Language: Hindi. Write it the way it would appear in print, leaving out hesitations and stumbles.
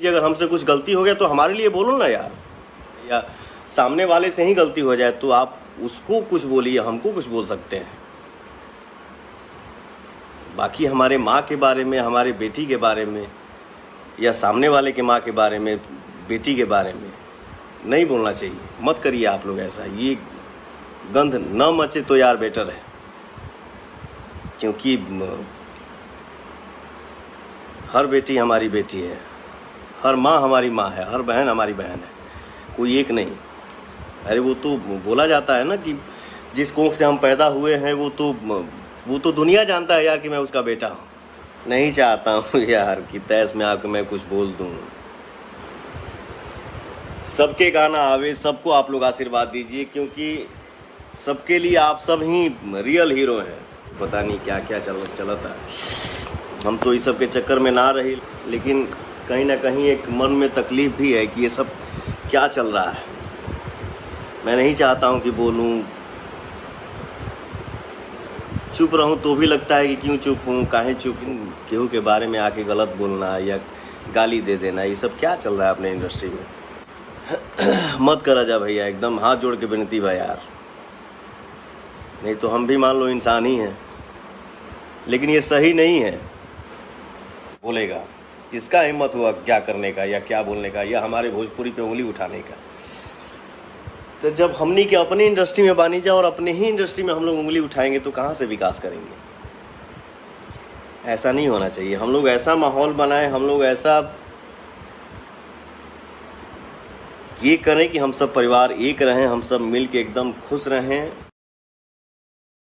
अगर हमसे कुछ गलती हो गया तो हमारे लिए बोलो ना यार, या सामने वाले से ही गलती हो जाए तो आप उसको कुछ बोलिए, हमको कुछ बोल सकते हैं। बाकी हमारे माँ के बारे में, हमारे बेटी के बारे में, या सामने वाले के माँ के बारे में, बेटी के बारे में नहीं बोलना चाहिए। मत करिए आप लोग ऐसा, ये गंध न मचे तो यार बेटर है। क्योंकि हर बेटी हमारी बेटी है, हर माँ हमारी माँ है, हर बहन हमारी बहन है, कोई एक नहीं। अरे वो तो बोला जाता है ना कि जिस कोख से हम पैदा हुए हैं वो तो दुनिया जानता है यार कि मैं उसका बेटा हूँ। नहीं चाहता हूँ यार कि तैस में आकर मैं कुछ बोल दूँ। सबके गाना आवे, सबको आप लोग आशीर्वाद दीजिए, क्योंकि सबके लिए आप सब ही रियल हीरो हैं। पता नहीं क्या क्या चलता है, हम तो इस सब के चक्कर में ना रही, लेकिन कहीं ना कहीं एक मन में तकलीफ भी है कि ये सब क्या चल रहा है। मैं नहीं चाहता हूँ कि बोलूँ, चुप रहूँ तो भी लगता है कि क्यों चुप हूँ, काहे चुप हूँ। केहू के बारे में आके गलत बोलना या गाली दे देना, ये सब क्या चल रहा है अपने इंडस्ट्री में। मत करा जा भैया, एकदम हाथ जोड़ के विनती भाई यार। नहीं तो हम भी मान लो इंसान ही हैं, लेकिन ये सही नहीं है। बोलेगा किसका हिम्मत हुआ क्या करने का या क्या बोलने का, या हमारे भोजपुरी पे उंगली उठाने का। तो जब हमनी के अपनी इंडस्ट्री में बानी जा और अपने ही इंडस्ट्री में हम लोग उंगली उठाएंगे तो कहाँ से विकास करेंगे। ऐसा नहीं होना चाहिए। हम लोग ऐसा माहौल बनाएं, हम लोग ऐसा ये करें कि हम सब परिवार एक रहें, हम सब मिल के एकदम खुश रहें,